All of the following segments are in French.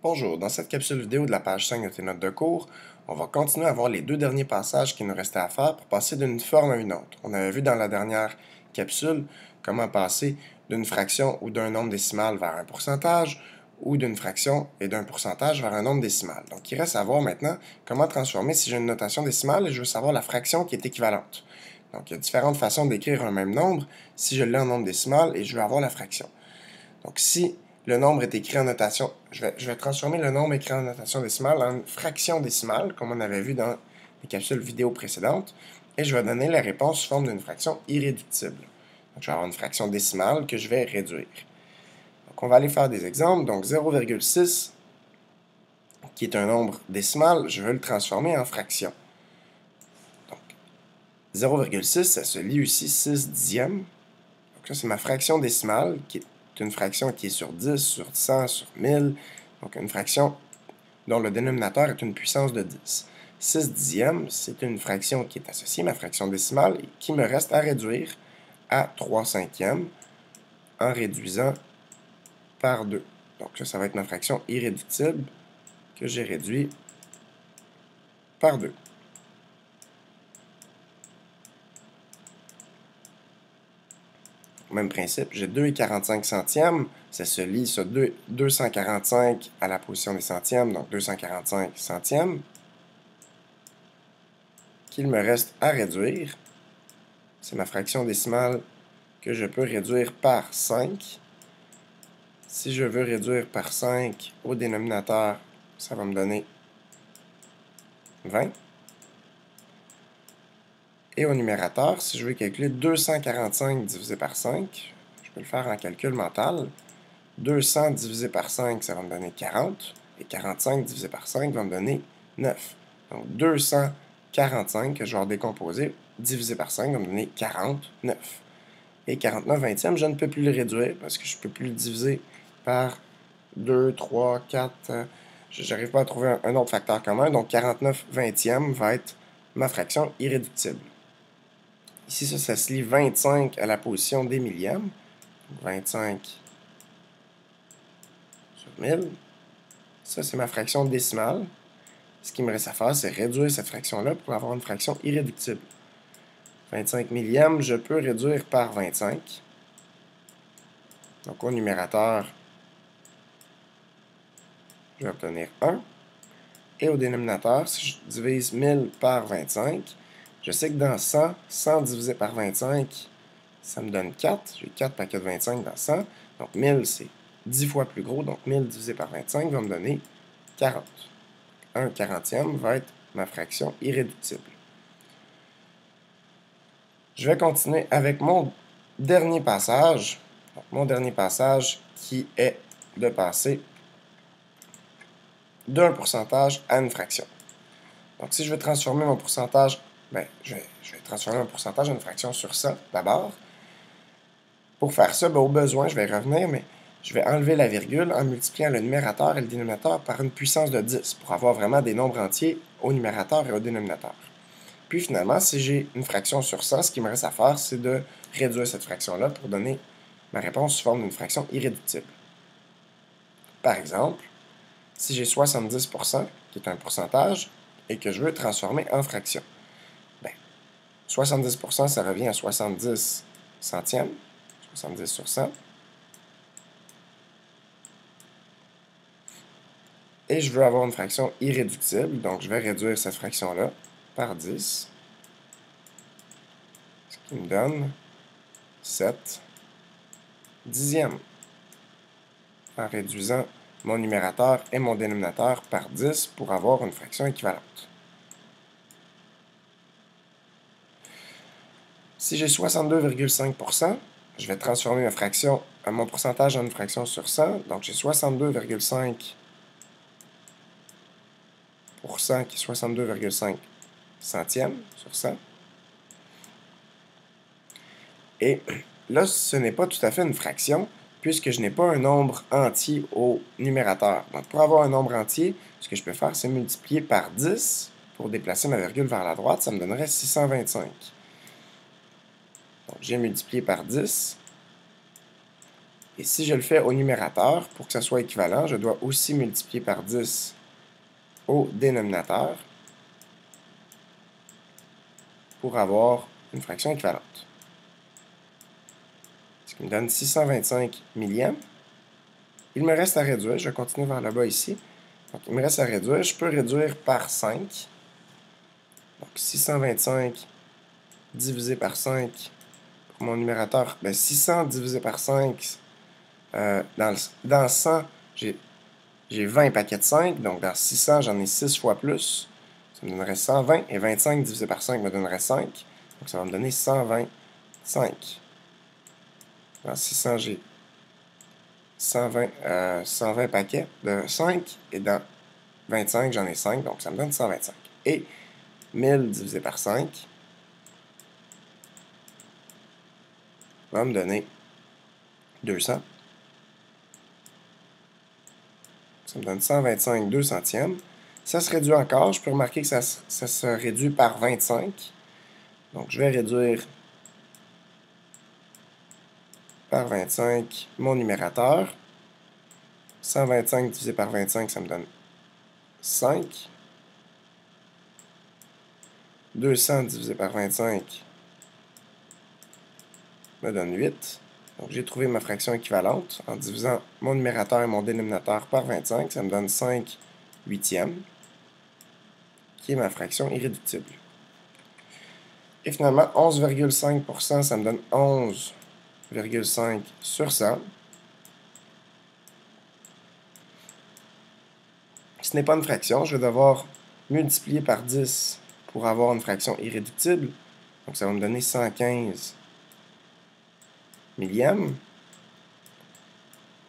Bonjour, dans cette capsule vidéo de la page 5 de tes notes de cours, on va continuer à voir les deux derniers passages qui nous restaient à faire pour passer d'une forme à une autre. On avait vu dans la dernière capsule comment passer d'une fraction ou d'un nombre décimal vers un pourcentage ou d'une fraction et d'un pourcentage vers un nombre décimal. Donc il reste à voir maintenant comment transformer si j'ai une notation décimale et je veux savoir la fraction qui est équivalente. Donc il y a différentes façons d'écrire un même nombre si je l'ai en nombre décimal et je veux avoir la fraction. Donc si le nombre est écrit en notation, je vais transformer le nombre écrit en notation décimale en fraction décimale, comme on avait vu dans les capsules vidéo précédentes, et je vais donner la réponse sous forme d'une fraction irréductible. Donc, je vais avoir une fraction décimale que je vais réduire. Donc, on va aller faire des exemples. Donc, 0,6, qui est un nombre décimal, je veux le transformer en fraction. Donc, 0,6, ça se lit aussi 6 dixièmes. Donc, ça, c'est ma fraction décimale, qui est une fraction qui est sur 10, sur 100, sur 1000. Donc, une fraction dont le dénominateur est une puissance de 10. 6 dixièmes, c'est une fraction qui est associée à ma fraction décimale et qui me reste à réduire à 3 cinquièmes en réduisant par 2. Donc, ça va être ma fraction irréductible que j'ai réduit par 2. Même principe, j'ai 2,45 centièmes, ça se lit sur 245 à la position des centièmes, donc 245 centièmes, qu'il me reste à réduire. C'est ma fraction décimale que je peux réduire par 5. Si je veux réduire par 5 au dénominateur, ça va me donner 20. Et au numérateur, si je veux calculer 245 divisé par 5, je peux le faire en calcul mental. 200 divisé par 5, ça va me donner 40. Et 45 divisé par 5 va me donner 9. Donc 245 que je vais décomposer, divisé par 5 va me donner 49. Et 49 vingtièmes, je ne peux plus le réduire parce que je ne peux plus le diviser par 2, 3, 4. Je n'arrive pas à trouver un autre facteur commun. Donc 49 vingtièmes va être ma fraction irréductible. Ici, ça se lit 25 à la position des millièmes. 25 sur 1000. Ça, c'est ma fraction décimale. Ce qui me reste à faire, c'est réduire cette fraction-là pour avoir une fraction irréductible. 25 millièmes, je peux réduire par 25. Donc, au numérateur, je vais obtenir 1. Et au dénominateur, si je divise 1000 par 25, je sais que dans 100, 100 divisé par 25, ça me donne 4. J'ai 4 paquets de 25 dans 100. Donc 1000, c'est 10 fois plus gros. Donc 1000 divisé par 25 va me donner 40. 1 quarantième va être ma fraction irréductible. Je vais continuer avec mon dernier passage. Donc, mon dernier passage qui est de passer d'un pourcentage à une fraction. Donc, si je veux transformer mon pourcentage, je vais transformer mon pourcentage en une fraction sur 100 d'abord. Pour faire ça, au besoin, je vais revenir, mais je vais enlever la virgule en multipliant le numérateur et le dénominateur par une puissance de 10 pour avoir vraiment des nombres entiers au numérateur et au dénominateur. Puis finalement, si j'ai une fraction sur 100, ce qui me reste à faire, c'est de réduire cette fraction-là pour donner ma réponse sous forme d'une fraction irréductible. Par exemple, si j'ai 70%, qui est un pourcentage, et que je veux transformer en fraction, 70%, ça revient à 70 centièmes, 70 sur 100. Et je veux avoir une fraction irréductible, donc je vais réduire cette fraction-là par 10, ce qui me donne 7 dixièmes, en réduisant mon numérateur et mon dénominateur par 10 pour avoir une fraction équivalente. Si j'ai 62,5%, je vais transformer mon pourcentage en une fraction sur 100, donc j'ai 62,5% qui est 62,5 centièmes sur 100. Et là, ce n'est pas tout à fait une fraction, puisque je n'ai pas un nombre entier au numérateur. Donc, pour avoir un nombre entier, ce que je peux faire, c'est multiplier par 10 pour déplacer ma virgule vers la droite. Ça me donnerait 625. Donc, j'ai multiplié par 10. Et si je le fais au numérateur, pour que ça soit équivalent, je dois aussi multiplier par 10 au dénominateur pour avoir une fraction équivalente. Ce qui me donne 625 millièmes. Il me reste à réduire. Je continue vers le bas ici. Donc, il me reste à réduire. Je peux réduire par 5. Donc, 625 divisé par 5 pour mon numérateur. Bien, 600 divisé par 5, dans 100, j'ai 20 paquets de 5. Donc, dans 600, j'en ai 6 fois plus. Ça me donnerait 120. Et 25 divisé par 5 me donnerait 5. Donc, ça va me donner 125. Dans 600, j'ai 120 paquets de 5. Et dans 25, j'en ai 5. Donc, ça me donne 125. Et 1000 divisé par 5 va me donner 200. Ça me donne 125 2 centièmes. Ça se réduit encore. Je peux remarquer que ça se réduit par 25. Donc, je vais réduire par 25 mon numérateur. 125 divisé par 25, ça me donne 5. 200 divisé par 25 me donne 8. Donc, j'ai trouvé ma fraction équivalente en divisant mon numérateur et mon dénominateur par 25. Ça me donne 5 huitièmes, qui est ma fraction irréductible. Et finalement, 11,5%, ça me donne 11,5 sur 100. Ce n'est pas une fraction. Je vais devoir multiplier par 10 pour avoir une fraction irréductible. Donc, ça va me donner 115 millièmes.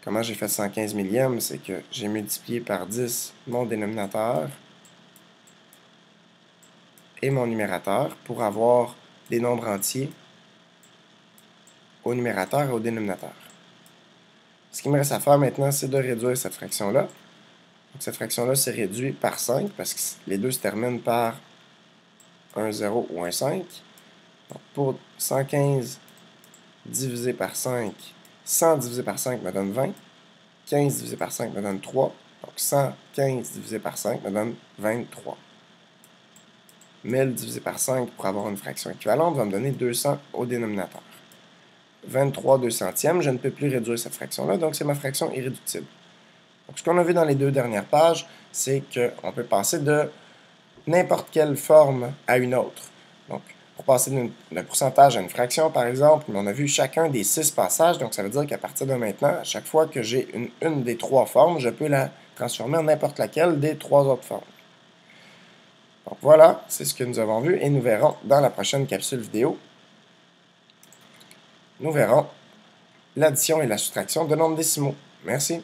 Comment j'ai fait 115 millièmes? C'est que j'ai multiplié par 10 mon dénominateur et mon numérateur pour avoir des nombres entiers au numérateur et au dénominateur. Ce qu'il me reste à faire maintenant, c'est de réduire cette fraction-là. Donc, cette fraction-là s'est réduite par 5 parce que les deux se terminent par un 0 ou un 5. Donc, pour 115 divisé par 5, 100 divisé par 5 me donne 20. 15 divisé par 5 me donne 3. Donc 115 divisé par 5 me donne 23. 1000 divisé par 5 pour avoir une fraction équivalente va me donner 200 au dénominateur. 23 2 centièmes, je ne peux plus réduire cette fraction-là, donc c'est ma fraction irréductible. Donc, ce qu'on a vu dans les deux dernières pages, c'est qu'on peut passer de n'importe quelle forme à une autre. Donc, pour passer d'un pourcentage à une fraction, par exemple, on a vu chacun des 6 passages, donc ça veut dire qu'à partir de maintenant, à chaque fois que j'ai une des 3 formes, je peux la transformer en n'importe laquelle des 3 autres formes. Donc voilà, c'est ce que nous avons vu et nous verrons dans la prochaine capsule vidéo. Nous verrons l'addition et la soustraction de nombres décimaux. Merci.